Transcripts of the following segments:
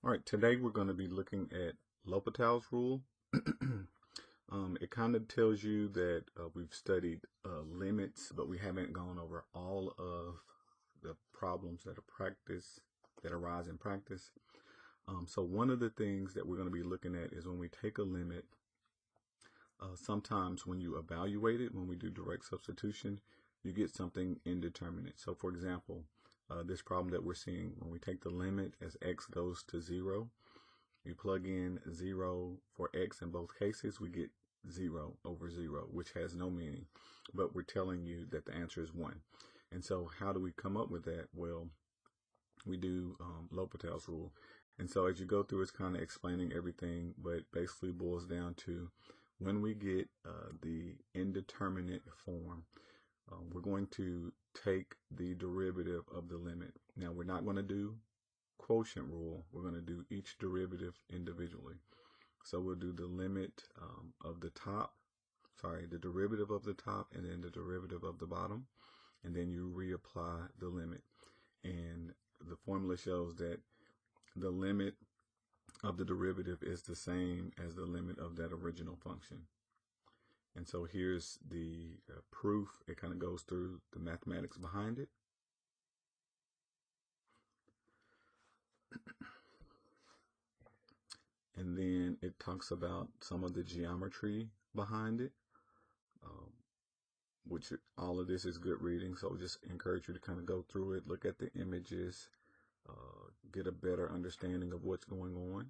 All right, today we're going to be looking at L'Hopital's rule. It kind of tells you that we've studied limits, but we haven't gone over all of the problems that arise in practice. So one of the things that we're going to be looking at is when we take a limit, sometimes when you evaluate it, when we do direct substitution, you get something indeterminate. So for example, this problem that we're seeing, when we take the limit as x goes to 0, you plug in 0 for x in both cases, we get 0 over 0, which has no meaning, but we're telling you that the answer is 1. And so how do we come up with that? Well, we do L'Hopital's rule. And so as you go through, it's kind of explaining everything, but basically boils down to when we get the indeterminate form, we're going to take the derivative of the limit. Now, we're not going to do quotient rule. We're going to do each derivative individually. So we'll do the limit of the top, the derivative of the top, and then the derivative of the bottom, and then you reapply the limit. And the formula shows that the limit of the derivative is the same as the limit of that original function. And so here's the proof. It kind of goes through the mathematics behind it. And then it talks about some of the geometry behind it, um, which all of this is good reading. So just encourage you to kind of go through it, look at the images, get a better understanding of what's going on.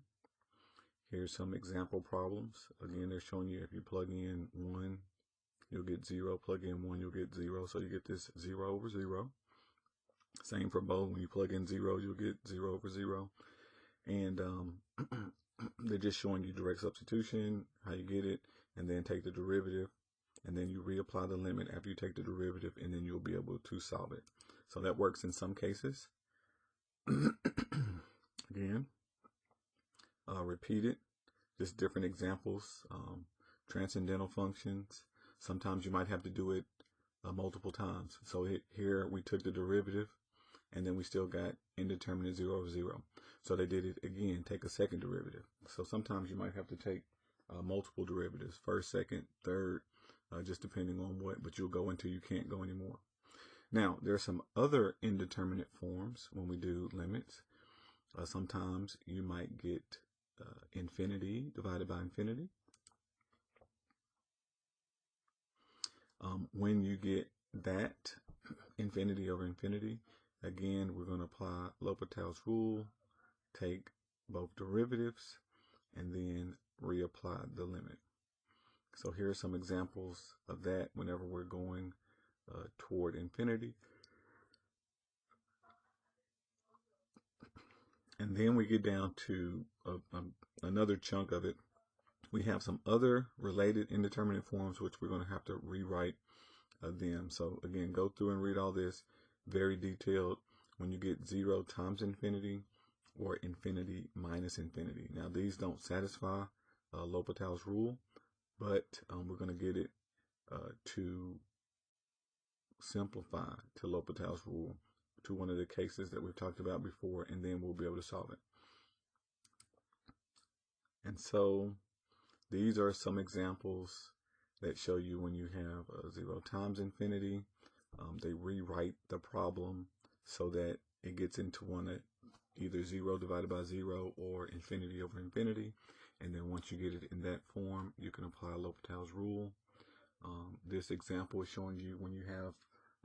Here's some example problems. Again, they're showing you if you plug in 1, you'll get 0. Plug in 1, you'll get 0. So you get this 0 over 0. Same for both. When you plug in 0, you'll get 0 over 0. And they're just showing you direct substitution, how you get it, and then take the derivative, and then you reapply the limit after you take the derivative, and then you'll be able to solve it. So that works in some cases. Again, repeat it, just different examples, transcendental functions. Sometimes you might have to do it multiple times. So here we took the derivative, and then we still got indeterminate 0 over 0. So they did it again, take a second derivative. So sometimes you might have to take multiple derivatives, first, second, third, just depending on what, but you'll go until you can't go anymore. Now, there are some other indeterminate forms when we do limits. Sometimes you might get infinity divided by infinity. When you get that, infinity over infinity, again, we're going to apply L'Hopital's rule, take both derivatives, and then reapply the limit. So here are some examples of that whenever we're going toward infinity. And then we get down to another chunk of it. We have some other related indeterminate forms, which we're going to have to rewrite them. So again, go through and read all this, very detailed. When you get 0 times infinity or infinity minus infinity. Now these don't satisfy L'Hopital's rule, but we're going to get it to simplify to L'Hopital's rule to one of the cases that we've talked about before, and then we'll be able to solve it. And so these are some examples that show you when you have 0 times infinity. They rewrite the problem so that it gets into one that either 0 divided by 0 or infinity over infinity. And then once you get it in that form, you can apply L'Hopital's rule. This example is showing you when you have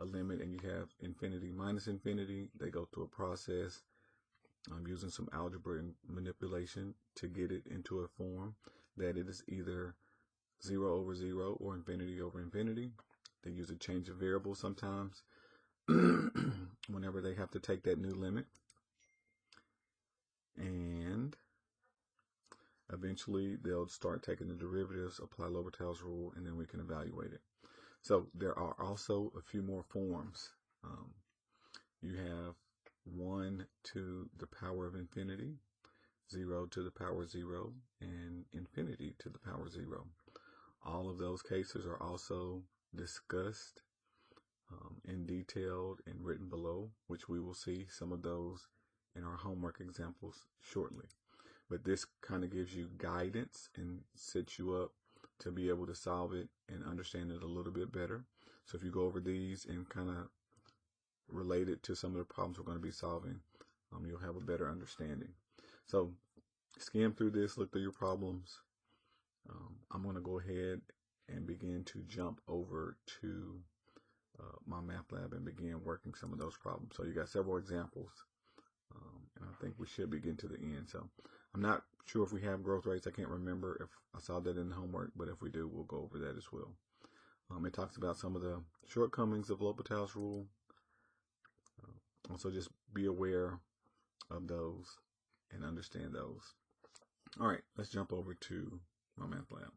a limit and you have infinity minus infinity, they go through a process using some algebra and manipulation to get it into a form that it is either 0 over 0 or infinity over infinity. They use a change of variable sometimes whenever they have to take that new limit. And eventually they'll start taking the derivatives, apply L'Hopital's rule, and then we can evaluate it. So there are also a few more forms. You have 1 to the power of infinity, 0 to the power 0, and infinity to the power 0. All of those cases are also discussed in detail and written below, which we will see some of those in our homework examples shortly. But this kind of gives you guidance and sets you up to be able to solve it and understand it a little bit better. So if you go over these and kind of relate it to some of the problems we're going to be solving, you'll have a better understanding. So skim through this, look through your problems. I'm going to go ahead and begin to jump over to my math lab and begin working some of those problems. So you got several examples, and I think we should be getting to the end. So I'm not sure if we have growth rates. I can't remember if I saw that in the homework, but if we do, we'll go over that as well. It talks about some of the shortcomings of L'Hopital's rule. Also, just be aware of those and understand those. All right, let's jump over to my math lab.